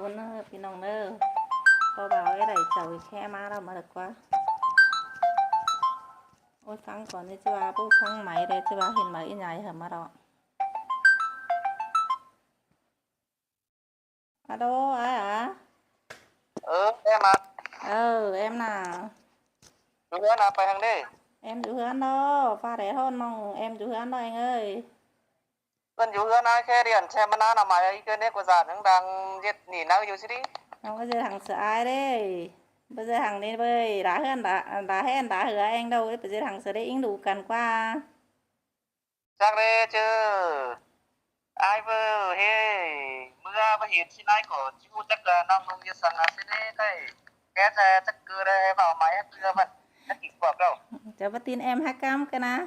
cuốn phi nòng nơ cô bảo cái đẩy chầu che má đâu mà được quá ôi phăng còn đi chứ ba bố phăng máy đây chứ ba hiện máy nhảy hả mà đó alo ai à Em à, em nào chú hứa nào phải hàng đi. em chú hứa đó pha rẻ hơn mong em chú hứa đó anh ơi Cần chú hứa nào khe điện xem mà nào mà ấy cái này của giản nó đang giết nỉ nào chú đi. không có giờ thằng sợ ai đấy bây giờ thằng đi bơi đá hơn đá hết đá hứa anh đâu ấy bây giờ thằng sợ đấy ít đủ cần qua Chắc đấy chứ. Ai vơ he mưa mà hiện xin ai có chú chắc là nó không như sang xin đấy cái ra chắc cứ đây vào máy hết chưa vậy. Chắc kịp cuộc đâu. cho bắt tin em hát cam cái na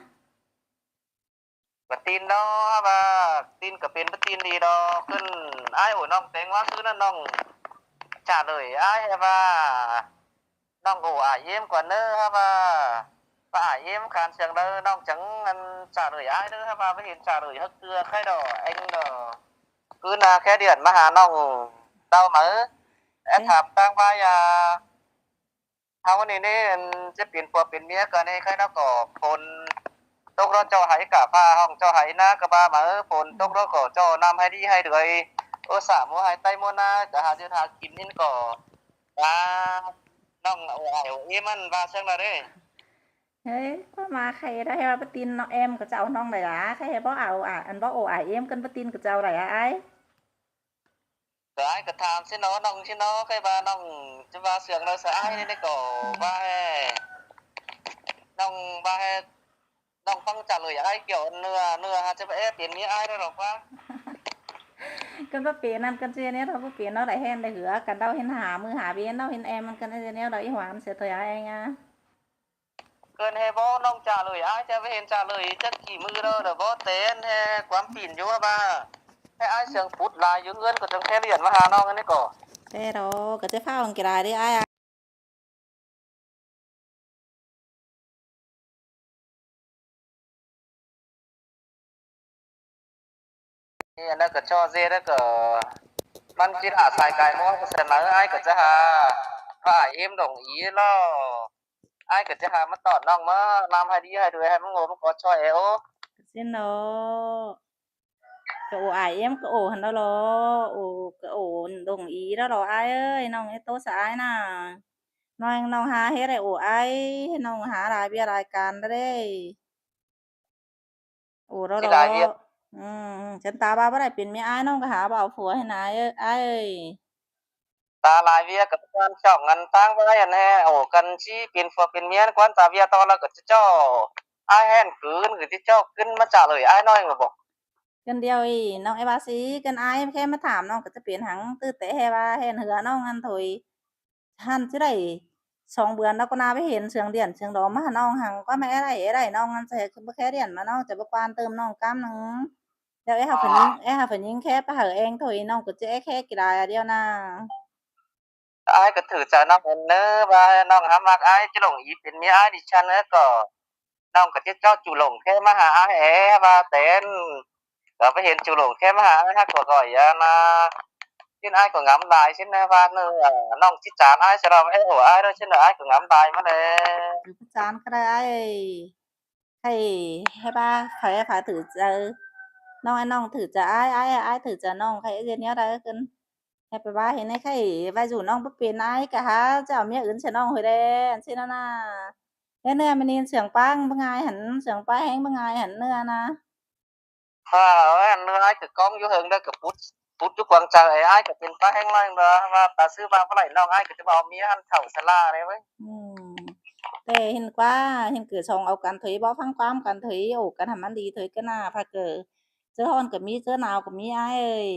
Và tin đó và tin cả bên bất tin đi đó cần ai ổn nong tiếng quá cứ nó nong trả lời ai và nong ổ ải em quả nơ và ải em khán chẳng đâu nong chẳng trả lời ai nữa và mới hiện trả lời hất tưa khai đỏ anh đỏ cứ là khai điện mà hà nong đâu mà em thảm tăng vai không này nè sẽ biến của biến mía cái này khai nó có phồn tốc đó cho hãy cả pha hồng cho hãy na cả ba mà phồn tốc đó có cho nam hay đi hay đuổi ô xả mua hai tay mua na cả hà duyên hà kín nên có và nong ổ ải ổ em ăn và xem là đấy thế có mà khay đó hay bắt tin nó em của cháu nong này là khay bó ảo anh bó ổ ải em cân bắt tin của cháu này ai rồi ai cả tham xin nó nong xin nó cái ba nong chứ ba sườn nó sẽ ai nên có ba nong ba nong phong trả lời ai kiểu nửa nửa hà chứ bé tiền nghĩa ai đâu rồi quá cân bắt tiền ăn cân chia nhé thôi bắt tiền nó lại hen để hứa cần đâu hen hả mưa hả biến đâu hen em ăn cân chia nhé đấy hoàn sẽ thời ai anh à cơn hè bó nong trả lời ai cho về trả lời chất chỉ mưa đâu rồi bó tên he quán pin chú ba hay ai sườn phút lại dưới ngân của trong xe điện mà hà nong cái này cổ thế đó cái chế phao bằng cái đài đi ai à thì nó có cho dê đó cóมันchỉ là xài cái mua có sẽ nói ai cóจะหาvà em đồng ý lo ai cóจะหามาตอดน้องมาlàm hay đi hay đuổi hayมันngồiมันcó cho eo xin nó cái ổ ải em cái ổ hẳn đó lo ổ cái ổ đồng ý đó rồi ai ơi nong ấy tốt sai nè nong há hết rồi ổ ai nong há lại bia lại can đó đấy ủa đó thì đại việt đó chân ta ba bắt lạiเป็น ai nóก็หาบ่าวผัวให้นายเอ้ยai ơi ta lại việc cái quan trọng ngân tăng với anh he ổ cần chi tiền phật tiền miên quan ta việc to là cái cho ai hẹn cứ ngườiที่choขึ้นมาtrả lời ai nói màบอก กันเดียวอีน้องไอ้บาซีกันไอ้แค่มาถามน้องก็จะเปลี่ยนหังตื้อเตะให้ว่าเห็นเหือน้องอันถุยหันจะได้2 เดือนแล้วก็นาไปเห็นเชืองเดียนเชืองดอมมาน้องหังก็ไม่อะไรน้องอันใส่คือแค่เดียนมาน้องจะประกวานเติมน้องกำหนึ่งเดี๋ยวไอ้หาฝนยิงแค่ไปเหอเองถุยน้องก็จะแค่กี่รายเดียวนะ aiก็ถือจะน้องเนอว่าน้องหามักai chứ lồng ýเป็นมีaiดิฉันก็น้องก็จะเจ้าจู่หลงแค่มาหาaiว่าเต้นก็ไปเห็นจู่หลงแค่มาหาaiก็ก่อยนะxin aiก็งำได้xinว่าเนอน้องจิจานai sẽ làm ai của ai đó xin aiก็งำได้มาเลย Thử cái chán cái đấy hay ba phải thử giờน้องไอ้น้องถือจะอ้ายถือจะน้องใครเรียนเนี้ยได้กันให้ไปบ้าเห็นไอ้ใครไปสู่น้องบ่เป็นอ้ายกะหาเจ้าเมียอื่นใส่น้องเฮ้ยเด้อันซี้นะน่ะเด้เนื้อมันนี่เสียงปังบ่งายหันเสียงป้าแฮงบ่งายหันเนื้อนะ Ơ, ai cứ con vô hưởng đó cứ phút chút quăng trời ai cứ tin phá hang lên đó và ta sư ba có lại non ai cứ bảo mía ăn thầu xà la đấy với อืมแต่เห็นกว่าเห็นคือส่งเอากันถุยบ่ฟังความกันถุยโอ้กันให้มันดีถุยก็น่าพาเก้อเสื้อร้อนก็มีเสื้อหนาวก็มีอ้ายเอ้ย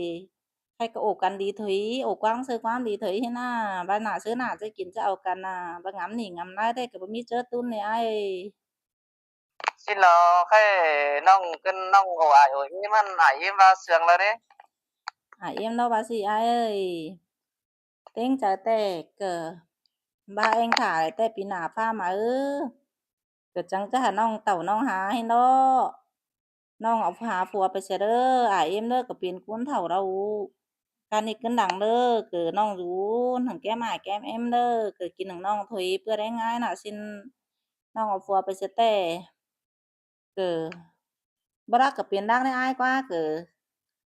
ใครก็โอ้กันดีถุยโอ้กว้างซื้อความดีถุยให้น่าบ้านหน้าซื้อหน้าจะกินจะเอากันน่ะบ่งำนี่งำได้แต่ก็บ่มีเจอตุ้นนี่อ้ายเอ้ย xin nó cái nong cân nong ổ ải ổi im ăn ải im vào sườn rồi đấy em đâu bà sĩ ai ơi tiếng trái tè cờ ba anh thả lại tè pì nà pha mà cờ chẳng chắc hà nong tàu nong há hay nó nong học hà phùaไปเสียเด้อemเด้อก็เป็นคนเฒ่าเรา Can đi cân đẳng đơ, cứ nong rú thằng kem ai kem em đơ, cứ kinh thằng nong thủy bữa đấy ngay là xin nong ở phùaไปเสียแต่cứบ่รักก็เปลี่ยนดังได้อ้ายกว่าcứ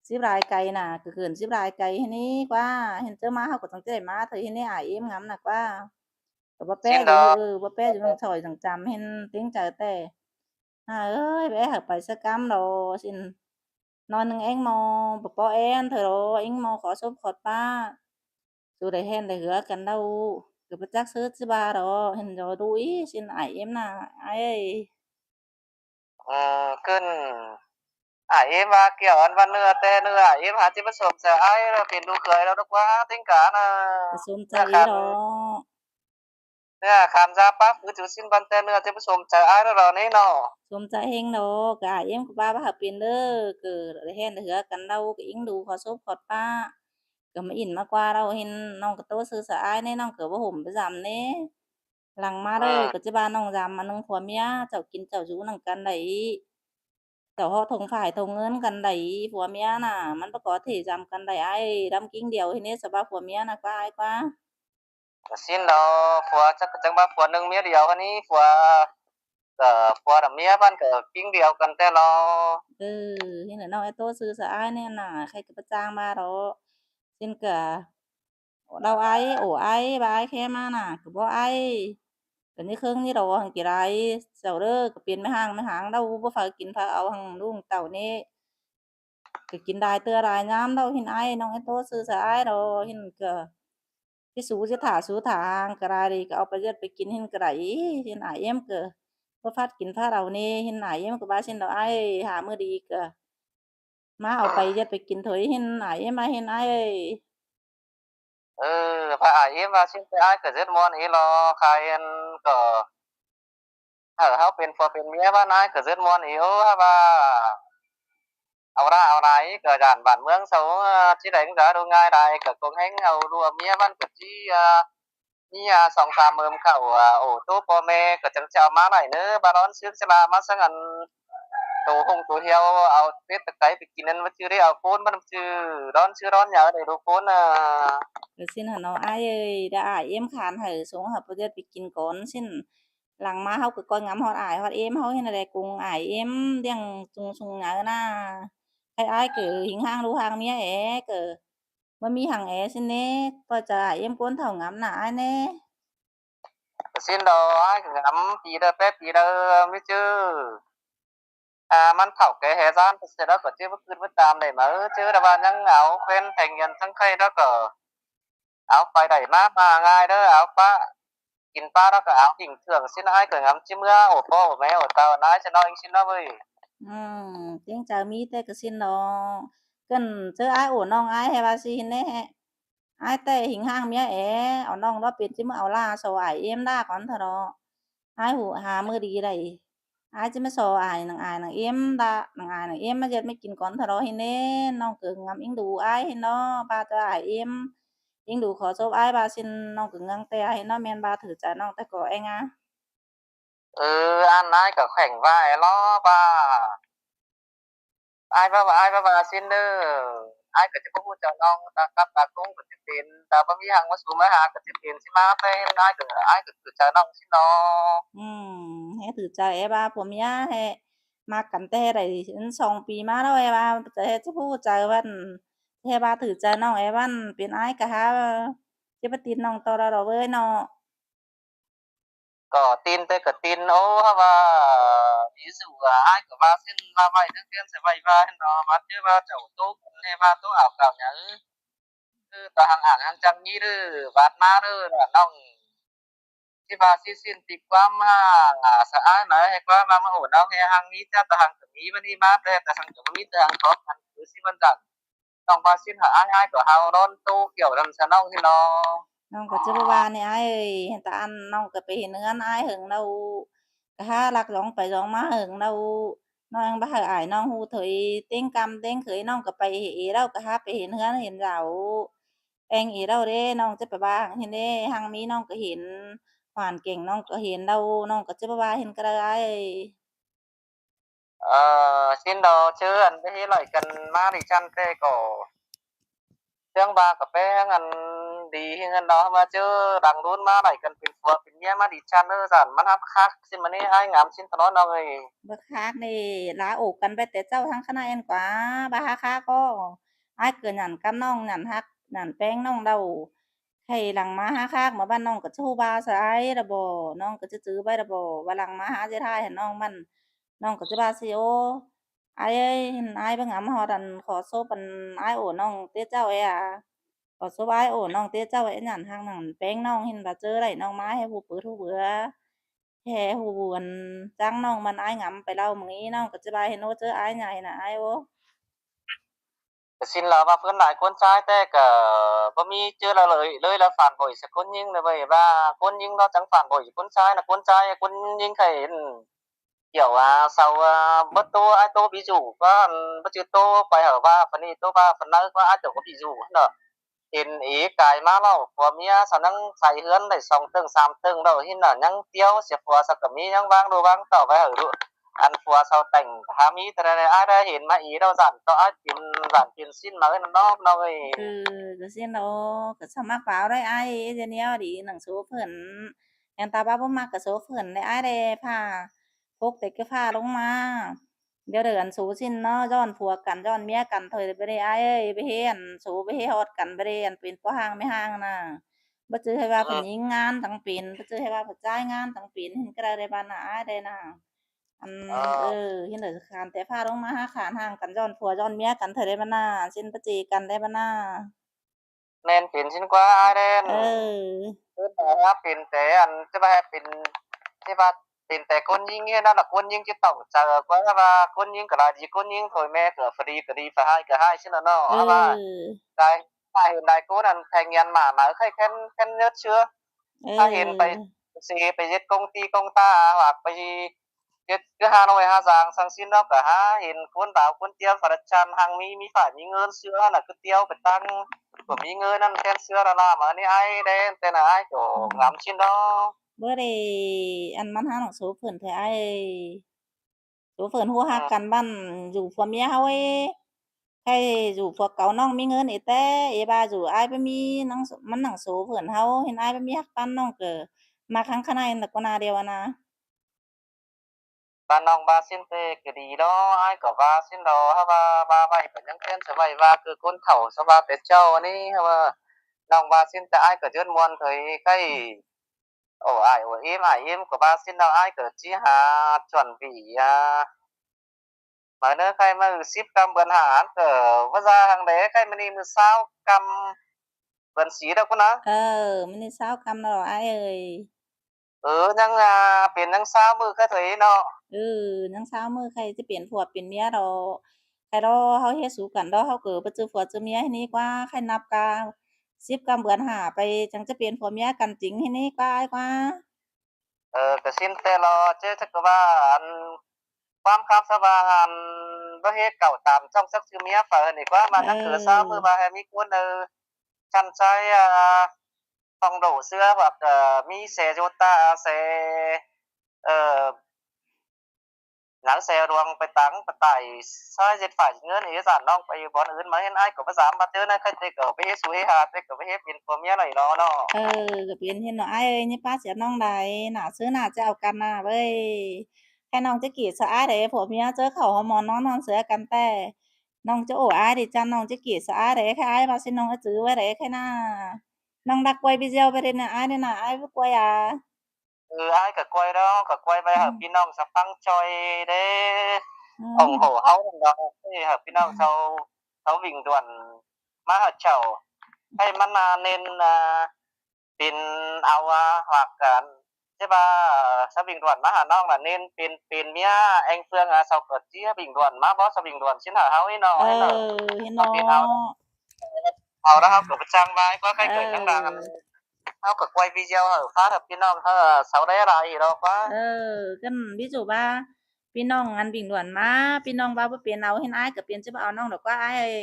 สิบรายไกลน่ะก็เกินสิบรายไกลเฮ็ดนี้กว่าเห็นเจ้ามาเฮาก็ต้องสิได้มาเถอะเฮ็ดนี้อ้ายเอ็มงำน่ะกว่าก็บ่แปร xin อยู่ đó บ่แปรอยู่ต้องช่วยต้องจำเห็นติ้งใจแต่อาเอ้ยbé học bài sơ cắm đồ xin nói nâng én mô bà bó én thôi đồ én mô khó sốt khọt ba dù để hèn để hứa cần đâu cứ bắt chắc sớt chứ ba đồ hình rồi đuổi xin ai em nà ai ơiขึ้นเอ็มว่าเกี่ยวอันวันเนื้อแต่เนื้อเอ็มหาที่ผสมจะไอ้เราเป็นดูเคยแล้วดีกว่าติ้งกานะ ผสมใจ เนื้อ ý คัน đó เนื้อคันจะปั๊บคือจุดสิ้นบันแต่เนื้อที่ผสมจะไอ้แล้วเรานี่เนาะ xôm chạy hen đồ cả ai em của ba học tiền đó cứ để hèn để hứa cần đâu cái yến đủ khó sốt khọt ba cứ mà in mà qua đâu hen nong cái tô sư sợ ai nè nong cửaบ่ห่มไปgiảm nè หลังมาเด้อก็จะบ้านน้องจำมานึงผัวเมียเจ้ากินเจ้าอยู่นำกันได้เจ้าฮอดทงฝ่ายทงเงินกันได้ผัวเมียน่ะมันบ่có thể jamกันได้ai đâm kinh điều thế nên sợ baผัวเมียน่ะกว่าai quá สิ้นเราผัวจังว่าผัวหนึ่งเมียเดียวคันนี้ก็ผัวกับเมียบ้านก็ปิ้งเดียวกันแต่เรา ừ thế là nói tôi sư sợ ai nên là khai cái trang ba đó xin cả đâu ai ổ ai ba ai khe mà nà cứบ่ai cái như khương như đồ hàngกี่ไรเจ้าเด้อก็เปลี่ยนไม่ห่างđâuบ่phảiกินพาเอาหังลุงเต่านี่ก็กินได้เตื้อได้ยามđâu hin aiน้องไอ้โตซื้อสายดอกหินก็ที่สูสิถาสูถางก็ได้ดิก็เอาไปเย็ดไปกินหินก็ได้หินอ้ายเอ็มก็บ่ฟัดกินพาเรานี่หินอ้ายเอ็มก็ว่าซินดอกอ้ายหามื้อดีก็มาเอาไปเย็ดไปกินเถอะหินอ้ายเอ็มมาหินอ้ายเอ้ย พระเอ็มว่าสิ้นไปอ้ายก็เจ็ดมวนอีรอใครอันก็เขาเป็นผัวเป็นเมียบ้านอ้ายก็เจ็ดมวนอีว่าเอาไรก็ด่านบ้านเมืองเขาที่ใดก็ดูง่ายได้ก็คงให้เอารัวเมียบ้านก็ที่นี่สองสามเมืองเขาโอ้ตู้พ่อแม่ก็จังจะเอามาไหนเนอะบาร้อนซื้อสลามาสังอันตัวหงตัวเหี่ยวเอาเป็ดตะไคร้ไปกินนั่นมันชื่อได้เอาโคนมันชื่อร้อนเหยาได้ดูโคนRồi xin hả nó ai ơi đã ải em khán hở xuống hợp bây giờ bị kín con xin lăng má hao cứ coi ngắm hot ải hot em hao hiện là cùng ải em đang sung sung nhớ na hay ai cứ hình hang đu hang mía é cứ mà mi hàng é xin nè coi chờ ải em cuốn thầu ngắm là ai nè xin đồ ai ngắmปีเด้อแป๊บปีเด้อไม่ชื่อมันเฒ่าแก่แห่ซานเสร็จแล้วก็ชื่อบ่ขึ้นบ่ตามได้มาชื่อแต่ว่ายังเอาเป็นแต่งยันทั้งใครแล้วก็เอาไปได้มาง่ายเด้อเอาป้ากินป้าแล้วก็เอาหิ่งเถื่องสินอ้ายก็งำจิเมื่อโอ้พ่อโอ้แม่โอ้เต้านายจะน้อยสินเนาะเว้ย tiếng chờ mi tê cứ xin nó cần chơi ai ổn nong ai hay ba xin nè ai tê hình hang mía é ở nong đó biệt chứ mà ở la sầu ải em đa con thờ đó ai hủ hà mưa đi đây ai chứ mà sầu ải nàng em đa nàng ai nàng em mà giờ mớiกิน con thờ đó hi nè nong cứ ngắm in đủ ai hi nó ba cho ải em in đủ khó sầu ai ba xin nong cứ ngang tê hi nó men ba thử trả nong tê có anh à อันนายก็แข่งว่าไอ้ล้อว่าอ้ายว่าซินเด้ออ้ายก็จะบ่ฮู้จักน้องตากับตากงก็สิเป็นแต่บ่มีหยังมาสู่มาหาก็สิเป็นสิมาแต่อ้ายก็คือจักน้องซิเนาะ he thử chờ em ba của mía he mà cắn tê này đến song pi má đâu em ba tê chứ phu chờ văn he ba thử chờ nong em văn biến ai cả ha chứ bắt tin nong to ra rồi với nó ก็ตีนแต่ก็ตีนโอ้ว่าอีสุอ้ายก็ว่าซินว่าไว้จังซี่สิไว้ว่าเนาะว่าชื่อว่าเจ้าตู้ให้ว่าตู้เอาเก่าหยังคือตาหังอ่างหังจังนี้เด้อบาดมาเด้อน้องที่ว่าสิสิ้นติความห่างสะอายหน่อยให้ความมาโอ้น้องให้หังนี้จ้าตาหังก็มีวันนี้มาแต่ตาหังก็บ่มีแต่หังพร้อมกันคือสิมันจังต้องว่าสิ้นหาอ้ายก็เฮาโดนตู้เกี่ยวนำซะน้องที่เนาะ nong có chứ ba này ai ơi hiện tại ăn nong cái bị nữa ai hưởng đâu cả ha lạc giống phải giống má hưởng đâu nó ăn bắt ải nong hu thời tiếng cam tiếng khởi nong cái bị ý đâu cả ha bị nữa hiện rào anh ý đâu đấy nong chứ ba hiện đấy hàng mi nong cái hiện hoàn cảnh nong cái hiện đâu nong có chứ ba hiện cái ai สิ้นดอเชื่ออันไปที่ไหลกันมาดิฉันแต่ก็เรื่อง baกับแป้งอันดีเงินดอกมาเจอดังรุ่นมาไหลกันเป็นผัวเป็นเมียมาดิฉันเด้อสั่นมันฮักคักสิมื้อนี้อ้ายงามสินตะเนาะน้องเอ้ยบักคักนี่ลาออกกันไปแต่เจ้าทั้งคณะเอ็นกว่าบาฮาคาก็อ้ายเกินหยันกับน้องหยันฮักหยันแป้งน้องเดาให้หลังมาหาคักมาบ้านน้องก็ชูบาสายระบ่น้องก็จะจื้อไว้ระบ่ว่าหลังมาหาสิทายให้น้องมันน้องก็จะบาสิโออ้ายเอ้ยเห็นอ้ายบ่งามฮอดอันขอโซบอันอ้ายโอ้น้องเตี้ยเจ้าเอ้ยอะขอโซบอ้ายโอ้น้องเตี้ยเจ้าไอ้หยันฮักหยันแป้งน้องเห็นบ่เจอได้น้องมาให้ผู้ปือทุเบื่อ แฮ่หูอันจังน้องมันอ้ายงำไปเล่ามื้อนี้น้องก็จะบายเห็นว่าเจออ้ายใหญ่น่ะอ้ายโอ้ก็สินแล้วว่าเพิ่นหลายคนชายแต่ก็บ่มีเจอแล้วเลยแล้วฝานบ่อยสักคนยิงเลยเว้ยว่าคนยิงเนาะจังฝานบ่อยคนชายน่ะคนชายคนยิงใครเห็น kiểu sau bớt tô ai tô ví dụ có bất chữ tô phải ở ba phần này tô ba phần nơi có ai có ví dụ nữa hiện ý cái má lo của mía sao năng xài hướng để xong từng sam từng đầu hin là nhăng tiêu xếp phùa sao cầm mía nhăng vang đồ vang tỏ phải ở độ ăn phùa sau thành há mí từ đây ai đây hiện mà ý đâu giản to ai giản tiền xin nói nó ơi ก็สิเนาะก็สมัครเปล่าได้อ้ายเดี๋ยวนี้ดีหนังสือเพิ่นแม่นตาว่าบ่มักก็โซเพิ่นได้อ้ายได้พาพกแต่ก็พาลงมาเดี๋ยวเดินสู่สิ้นเนาะย้อนผัวกันย้อนเมียกันเถิดไปได้อ้ายเอ้ยไปเฮ็ดอั่นสู่ไปเฮ็ดฮอดกันไปได้อั่นเป็นพ่อห้างแม่ห้างน่ะบ่จือให้ว่าเพิ่น ừ. ยิงงานทั้งเป็นบ่จือให้ว่าเพิ่นจ่ายงานทั้งเป็นเห็นก็ได้ได้บ้านน่ะอ้ายได้น่ะ อันỜ, เห็นเด้อคร้านแต่พาลงมาหาขานห่างกันย้อนผัวย้อนเมียกันเถิดได้บ่น่าสิ้นประจีกันได้บ่น่า nên phiền xin quá ai đen เออ คือแต่ว่าเป็นแต่อันจะว่าเป็นที่ว่าเป็นแต่คนยิงเนี่ยนั่นน่ะคนยิงจะต้องเจอเพราะว่าคนยิงก็หลายสิคนยิงถอยแม่ก็ฟรีก็ดีไปให้ก็ให้ซิล่ะเนาะเเพราะว่าออได้ถ้าเห็นได้กูนั่นแทงยันหมาเคยแค่เนื้อเชื้อเถ้าเห็นไปออสิไปยึดcông ty công ta hoặcไปยึดcứ Hà Nội Hà Giang sang xin đó cả háเห็นคนบ่าวคนเตี้ยวฝรั่งชันหังมีฝ่ายมีเงินเชื้อน่ะคือเตี้ยวไปตั้งบ่มีเงินนั่นแทนเชื้อละล่ะมานี่ไอ้เด้แต่น่ะไอ้ก็งามชินดอกบ่ได้อันมันหาหนังสือเพิ่นแท้อ้ายสู้เพิ่นฮู้อืฮักกันม บั้นอยู่ผัวเมียเฮาใครอยู่ผัวเก่าน้องมีเงินอีแต่อีบ่าอยู่อ้ายไปมีหนังสมันหนังสือเพิ่นเฮาเห็นอ้ายไปมีฮักปานน้องก็มักหั้งคะนายนักกว่านาเดียวอะนะ บ้านน้องบาซินเตก็ดีเนาะอ้ายก็ว่าซินดอกเฮาว่าว่าไว้ก็ยังเตือนสไว้ว่าคือคนเฒ่าสว่าแต่เจ้านี่เฮาว่าน้องบาซินแต่อ้ายก็เจือนม่วนเคยใกล้โอ้อ้ายโอ้imก็บาซินดอกอ้ายก็สิหาchuẩn bị mà nữa cái mà 10 cam bữa hả cỡ vất ra hàng đấy cái mini 16 cam bữa xí đâu có nó เออมันนี่20กรัมแล้วเหรออ้ายเอ้ย ừ nhưng biển nhưng sao mưa cái thấy nó เออยังสาวมื้อใครสิเป็นผัวเป็นเมียดอกใครรอเฮาเฮ็ดสู้กันดอกเฮาเกิดบ่เจอผัวเจอเมียให้นี้กว่าใครนับกะ10กะเบือนหาไปจังจะเป็นผัวเมียกันจริงให้นี้กว่าอ้ายกว่า cái xin tê lo chứ chắc có ba ănความคำสบานบ่เฮ็ดเก่าตามช่องซักชื่อเมียฝ่ายนี่กว่ามา เทั้งคือซ้ามือออมาให้มีคนชันใจphong độ xưa hoặc mi xe Jota xe ngắn xe ruộngไปตังไปไต่ซอยเจ็ดฝ่ายเงินอีสานน้องไปบ่อนอื่นมาเห็นอ้ายก็บ่สามารถเจอนะใครแต่ก็ไปเฮ็ดสวยหาแต่ก็ไปเฮ็ดเป็นผัวเมียหน่อยเนาะเนาะเออก็เป็นเห็นเนาะอ้ายเอ้ยนี่ป้าเสียน้องใดน่าซื้อน่าจะเอากันน่ะเว้ยแค่น้องจะกรีดซะอ้ายเด้ผัวเมียเจอเข้าหอมอนนอนนอนเสือกันแต่น้องจะโอ้อ้ายดิจันน้องจะกรีดซะอ้ายเด้แค่อ้ายว่าสิน้องอะจื้อไว้เด้แค่น่ะน้องดักไว้ไปเจียวไปเด้น่ะอ้ายนี่น่ะอ้ายบ่กลัวหยัง ai cả quay đó cả quayไปหาพี่น้องสักฟังจอยเด้ อืม ủng hộ áo đó thì hợpพี่น้องsau sau Bình Thuận má hợp chầu hayมันnênเป็นเอาhoặc chứ ba sau Bình Thuận má Hà Nông là nênเป็นเมีย anh Phương sau cỡ chia Bình Thuận má bó sau Bình Thuận xin hở háo ấy เอ nó อ hay là เห็น nó เนา เป็นเอา ะ เอาđó học của trang vai quá เ cái cởi nhắn đàn ออ เอาก็quay video ở phát hợpพี่น้องsau đấy là gì đâu quá เออคันพี่จูว่าพี่น้องอันบิ่งด่วนมาพี่น้องว่าบ่เป็นเอาเห็นอ้ายก็เป็นสิบ่เอาน้องดอกว่าอ้ายเอ้ย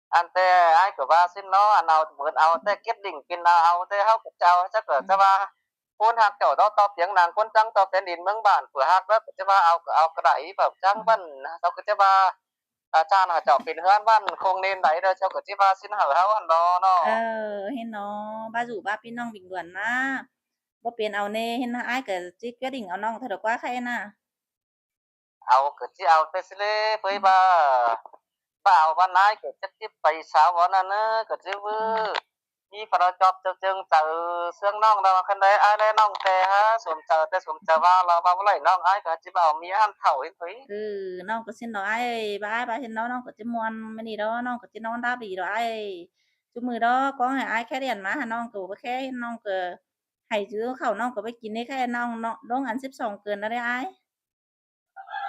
anh tê ai của ba xin nó anh nào mượn ao tê kết định kinh nào ao tê hao của cháu chắc ở cho ba quân hạc chỗ đó to tiếng nàng quân trắng to tên đình mương bản của hạc đó cho ba ao cái đại vào trắng vân sau cái cho ba อาจารย์เขาเจ้าเป็นเฮือนบ้านคงเน้นใดเด้อเจ้าก็สิว่าสินเฮาอันดอเนาะ เห็นน้องบ้าrủ baพี่น้องbình luận màบ่เป็นเอาแน่เห็นอ้ายก็สิquyết địnhเอาน้องเท่าดอกว่าใครน่ะ เอาก็สิเอาแต่สิเลยเผยว่าบ่าวบ้านนายก็จักสิไปสาวบ่นั่นเด้อก็สิวื้อมีพระจอบเจ้าจึงเจอเสื่องน้องดอกคันใดอ้ายและน้องแต่ฮะสมเจอแต่สมเจอว่าเราว่าบ่ไหลน้องอ้ายก็สิบ่เอาเมียอันเฒ่าอีกเผย น้องก็สิnói ai ba ai ba ห็นน้องก็สิม่วนมื้อนี้ดอกน้องก็สินอนราบดีดอกอ้ายซุมื้อดอกขอให้อ้ายแค่เรียนมาหาน้องก็บ่แค่เห็นน้องก็ให้ซื้อข้าวน้องก็ไปกินได้แค่น้องเนาะลงอัน12เกินแล้วเด้อ้าย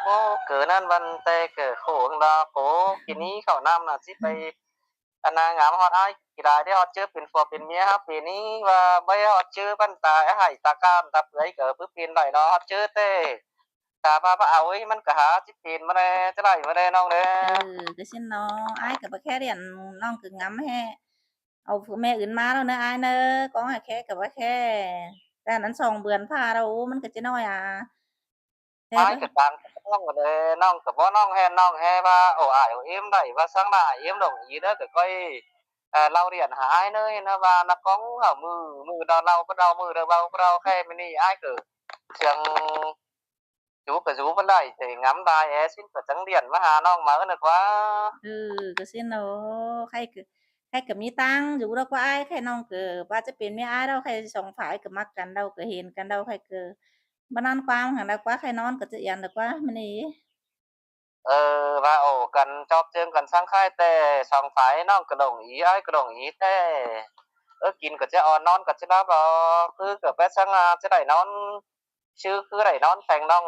Mô cỡ nan văn tê cỡ khổ hưng đo cố kỳ ní khẩu nam là chỉ bay anh ngắm hot ai kỳ đại để hot chưaเป็นผัวเป็นเมียครับปีนี้ว่าไม่ฮอดชื่อบ้านตาไอ้ไห้ตากามตาเปื่อยเกิดเพิ่งเป็นไหลเนาะฮอดชื่อเต้ตาบ้าเอาไว้มันก็หาจิเป็นมาเลยจะไหลมาเลยน้องเด้ก็สิเนาะอ้ายก็บ่แค่เรียนน้องก็ngắmแฮเอาแม่อื่นมาแล้วเด้ออ้ายเด้อcóให้แค่ก็บ่แค่แต่อันนั้น2เดือนผ่าแล้วมันก็สิน้อยà แต่ ai บ่ cái đànน้องเลยน้องกับบ่น้องแฮว่าโอ้อายเอ็มได้ว่าsángได้เอ็มđồng ý đó cái coi lau điện hả ai nơi nó và nó có ở mừ đào lau có đau mừ đào bao có đau khe mini ai cử trường chú cái chú vẫn lại thì ngắm đài é xin phải trắng điện mà hà non mở được quá ก็สิเนาะใครก็มีตังค์อยู่ดอกว่าอ้ายใครน้องก็ว่าจะเป็นแม่อ้ายดอกใครสองฝ่ายก็มักกันดอกก็เห็นกันดอกใครก็บ่นอนความหั้นดอกว่าใครนอนก็จะอิหยังดอกว่ามื้อนี้ và ổ cần cho chương cần sang khai tê song phái non cái đồng ý ai cái đồng ý tê kín cái chế on non cái chế đó vào cứ cái bé sang chế đẩy non chứ cứ đẩy non thành non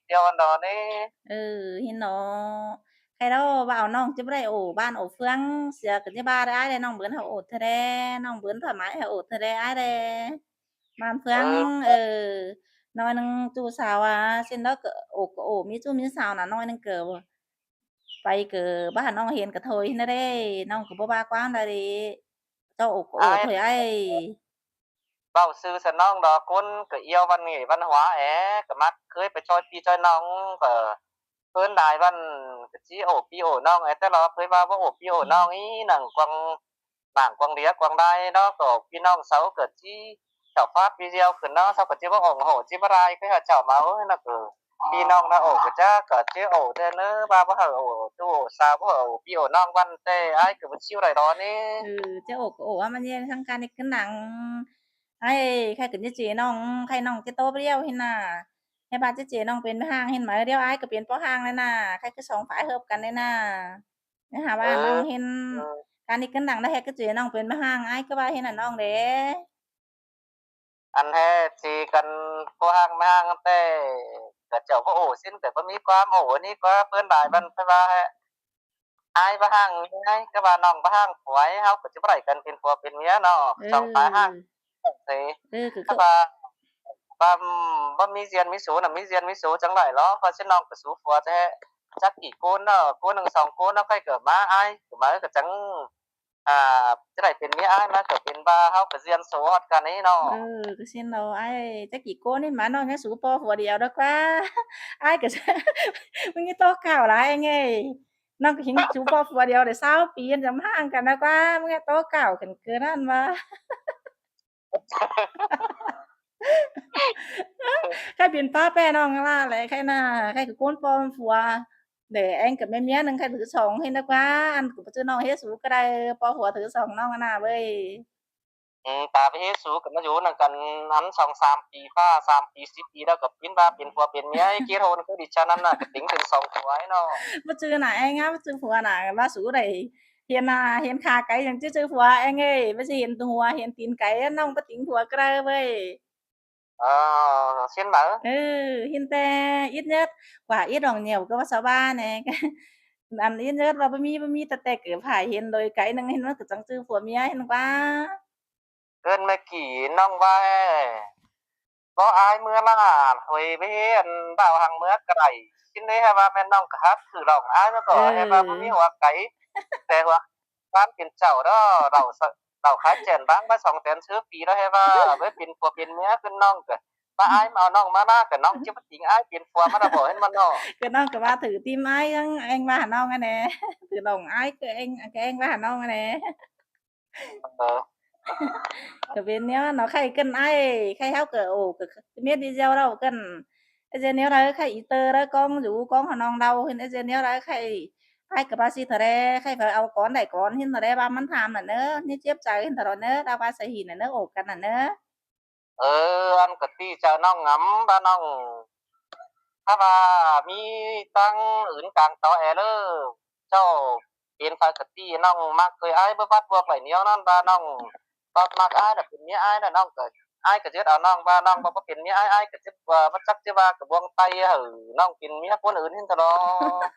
theo anh đó đấy เห็นเนาะใครเนาะว่าเอาน้องจะบ่ได้โอ้บ้านโอ้เฟืองเสียก็สิว่าได้อ้ายเด้น้องเบิ่นเฮาโอ้แท้แด่น้องเบิ่นผ้าไหมเฮาโอ้แท้แด่อ้ายเด้บ้านเฟืองừ น้อยหนึ่งจูสาวอะซินดอกก็โอ้มีจูมีสาวน่ะน้อยหนึ่งเกิบไปเกิดบ้านน้องเห็นก็โทยนะเด้น้องก็บ่ว่าความใดเด้เจ้าโอ้ก็โอ้โทai ยอ้าย bảo sư sân non đó cuốn cái yêu văn nghệ văn hóa é cái mắt cưới phải cho pi cho nong cái cuốn đài văn cái chí ổ pi ổ nong ấy thế là cưới vào ổ pi ổ nong ý nằng quăng bảng quăng đĩa quăng đai đó có pi nong sáu cái chí chảo phát video cái nó sau cái chí bác ủng hộ chí bác rai cái hạt chảo máu hay là cái pi nong nó ổ cái cha cái chí ổ thế nữa ba bác ổ tu ổ sao bác ổ pi ổ nong văn tê ai cái bác chiêu này đó nè เจ้าโอ้ก็โอ้ว่ามันแย่ทั้งการนี่คือหนังไอ้ใครก็สิเจน้องใครน้องจะโตไปเดียวเห็นน่ะให้บ้านจะเจน้องเป็นแม่ห้างเห็นไหมเดียวอ้ายก็เป็นพ่อห้างเลยน่ะใครคือสองฝ่ายเฮิบกันเลยน่ะไปหาว่าน้องừ เห็นการนี่คือหนังได้แฮก็เจน้องเป็นแม่ห้างอ้ายก็ว่าเห็นน่ะน้องเด้ anh he chỉ cần cô hàng mang tê cái chậu có ổ xin cái có mỹ quá ổ ní quá phương đại văn phải ba he ai ba hàng ai các bà nòng ba hàng quái hao cái chú bảy cần tiền phù tiền mía nó เอ trong phải hàng อ thì คือ các bà ba ba mi số là mi số chẳng lại nó và xin nòng cái số phù thế chắc chỉ cô nâng sòng cô nó cái cửa má ai cửa má cái trắng cái này tiền mía ai má cửa tiền ba hao cái riêng số hot cả đấy เอ nó ก็สิเนาะอ้ายจักกี่คนนี่หมาน้องยังสูปอหัวเดียวดอกว่าอ้ายก็มึงนี่โตข่าวหลายไงน้องก็หิงสูปอหัวเดียวได้20ปียังจำห่างกันดอกว่ามึงนี่โตข่าวกันเกินนั้นว่า Cái biện pháp pe nó là lại cái là cái cuốn form phùa để anh cầm em nhé nâng cái thử sống hay nó quá anh cũng chưa nói hết số cái đây po phùa thử sống nó na bơi ตาไปเฮ็ดสูกับมาอยู่นั่นกันอัน2-3ปีฟ้า3ปี10ปีแล้วก็เป็นว่าเป็นผัวเป็นเมียเกโทนคือดิฉันนั่นน่ะก็ติงเป็น2ผัวไอ้เนาะ mà chưa này anh á chưa phùa là ba số này hiện khá cái chẳng chứ chưa phùa anh ơi bây giờ hiện phùa hiện tin cái nó không có tính phùa cái đây bơi xin mở hiện te ít nhất quả ít đồng nhiều có sáu ba này ăn ít nhất và bữa mi tạt tẹt cứ phải hiện rồi cái năng hiện nó cứ chẳng chưa phùa mi hiện quá เกินไม่กี่น้องว่าบ่อายเมื่อละหวยไปเฮ็ดบ่าวหังเมื่อกระไดกินได้ให้ว่าแม่นน้องก็ฮักคือร้องอายมาก็ให้ว่าบ่มีหัวไก่แต่ว่าบ้านเป็นเจ้าเนาะเราขายแจนบางมา200,000ซื้อปีแล้วให้ว่าไว้เป็นผัวเป็นเมียคือน้องก็ ว่าอ้ายมาเอาน้องมานะก็น้องจะมาทิ้งอ้ายเปลี่ยนผัวมาน่ะบ่เห็นมันเนาะ cái non cái ba thử tim ai anh ba Hà Non nè thử lòng ai cái anh ba Hà Non nè เออ cái bên nhá nó khay cân ai khay háo cỡ ổ cái biết đi gieo đâu cân cái giờ nếu đấy khay tơ đó con rủ con Hà Non đâu thì cái giờ nếu đấy khay ai cái ba si thở đây khay phải ao con này con hin thở đây ba mắn tham là nữa như chép trái hin thở đó nữa đau ba sợi hình là nữa ổ cân là nữa อันก็ตีเจ้าน้องงำว่าน้องถ้าว่ามีตังอื่นกลางต่อแอเด้อเจ้าเป็นฝ่ายกะตีน้องมักเคยอ้ายบ่บัดบ่ไปเหนียวนั่นว่าน้องบ่มักอ้ายน่ะเป็นเมียอ้ายน่ะน้องก็อ้ายก็สิเอาน้องว่าน้องบ่เป็นเมียอ้ายก็สิว่าบ่จักสิว่ากระบวงไตน้องเป็นเมียคนอื่นเห็นตลอด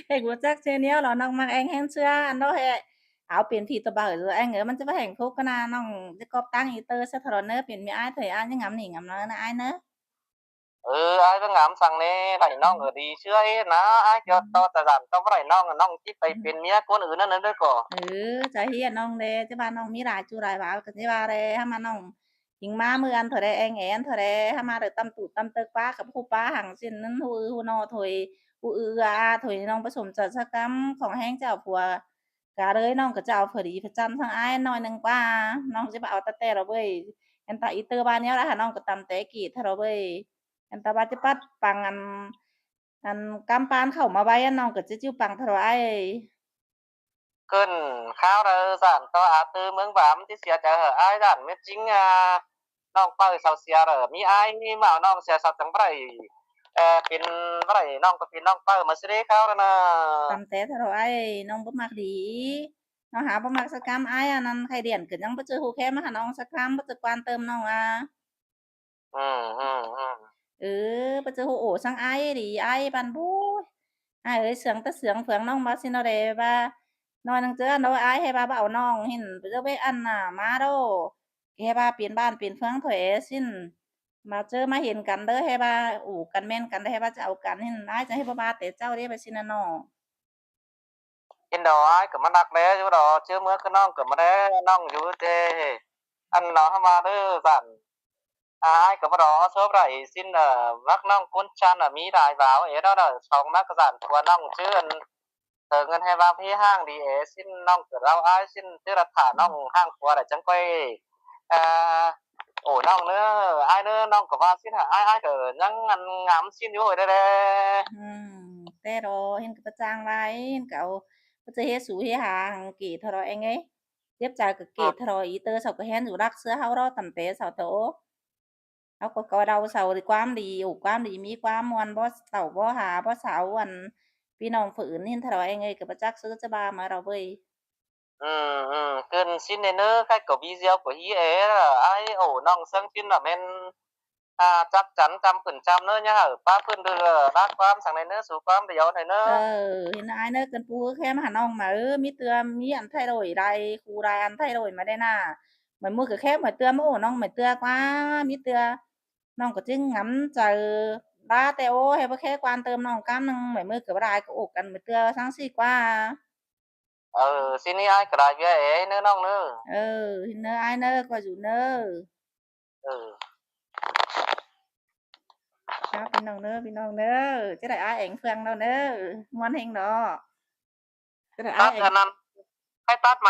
cái của chắc chơi nếu là nong mang anh hen chưa anh đó hệ áo biển thì tao bảo rồi anh ở mình sẽ phải hạnh phúc cái nào nong cái cọp tăng ý tơ sẽ thở nữa biển mi ai thời ai nhưng ngắm nỉ ngắm nó là ai nữa อ้ายก็งามสั่งแหน่ได้น้องก็ดีเชื่อนะอ้ายก็ต่อแต่ดันต่อบ่ได้น้องน้องสิไปเป็นเมียคนอื่นนั่นเด้อก็ trái hiền nong đây chứ ba nong mi lại chu lại bảo cái chứ ba đây ha mà nong hình má mưa ăn thời đây anh én thời đây ha mà được tâm tụ tâm tơ quáกับคู่ป้าหังสิ้นนั้นหูนอถอยหูถอยน้องผสมจัดสักกำของแห้งเจ้าผัวกะเลยน้องก็จะเอาพอดีประจำทั้งอ้ายน้อยนึงป้าน้องจะเอาแต่แต่เราเว้ย อันตาอีเตอร์บ้านเนี้ยละค่ะน้องก็ตำแต่กี่ถ้าเราไปอันตาบ้านจะปัดปังอันกำปานเข้ามาไว้อันน้องก็จะจิ้วปังถ้าเราไอ้ cơn khao ra giản to từ mương bám thì xia chờ ai giản mới chínhน้องเป้าเสาเสียเหรอมีaiมาน้องเสียสัตว์จังไรเป็นไรน้องก็เป็นน้องเป้ามาสิได้เข้าแล้วนะ ตำแต่ถ้าเราไอ้น้องบ่มักดีน้องหาบ่มักสักกำไอ้อันนั้นใครเดียนก็ยังบ่เจอฮู้แค่มาหาน้องสักกำบ่เจอกวานเติมน้องบ่เจอฮู้โอ้สังไอ้ดีไอ้ปันบู้ไอ้เอ้ยเสืองแต่เสืองเฟืองน้องมาสิเนาะเด้ว่าน้อยนึงเจออันโดไอ้ให้ว่าบ่เอาน้องหินไปเจอไปอันน่ะมาโดให้ว่าเปลี่ยนบ้านเปลี่ยนเฟืองถอยสิ้น mà chơi mà hiện cắn đỡ hay ba ủ cắn men cắn đỡ hay ba chảo cắn hiện ai chẳng hay ba ba té trao đi ba xin nó trên đó ai cũng mà đặc bé chỗ đó chưa mới cáiน้องก็มาได้น้องอยู่เจอันเนาะมาเด้อสั่นaiก็มาดอชอบไรสิ้นรักน้องคุ้นชันมีรายว่าวเอ๋đó làสองนักสั่นตัวน้องชื่อเงินให้วางพี่ห้างดีเอสิ้นน้องเกิดเราอ้ายสิ้นชื่อรัฐาน้องห้างตัวแต่จังก้อยอ่าโอ้น้องเนื้ออ้ายเนื้อน้องก็ว่าสิ้นหาอ้ายก็ยังงามสิ้นอยู่เด้ té rồi hiện cái trang vai hiện cậu bây giờ hết số hết hàng kỳ thôi rồi anh ấy tiếp trả cái kỳ thôi rồi ý tơ sau cái hen rủ đắc sữa hao đó tầm té sau tổ hao có coi đâu sau thì quam đi ủ quam đi mi quam ngoan bó tàu bó hà bó sáo anh พี่น้องฝืนhiện thôi rồi anh ấy cái bắt chắc sữa cho ba mà đâu vậy cơn xin nên nữa cái của video của ý ấy là ai ổ nong sang xin là men chắc chắn 100% nữa nhá ở ba phương đưa bác quam sang này nữa số quam để giấu này nữa hiện ai nữa cần pu khem hẳn ông mà mi tưa mi ăn thay đổi đây khu đây ăn thay đổi mà đây nà mày mua cái khép mày tưa mà ổ nong mày tưa quá mi tưa nong có chứ ngắm chờ ba teo hay ba khé quan tơm nong cam nong mày mua cái đài có ổ cần mày tưa sáng xì quá xin đi ai cái đại với ấy nữa nong nữa hiện nữa ai nữa coi dù nữa đóพี่น้องเด้อจะได้ai ảnh phương đâu nữa ngoan hình đóจะได้ai tắt ảnh anh cái tắt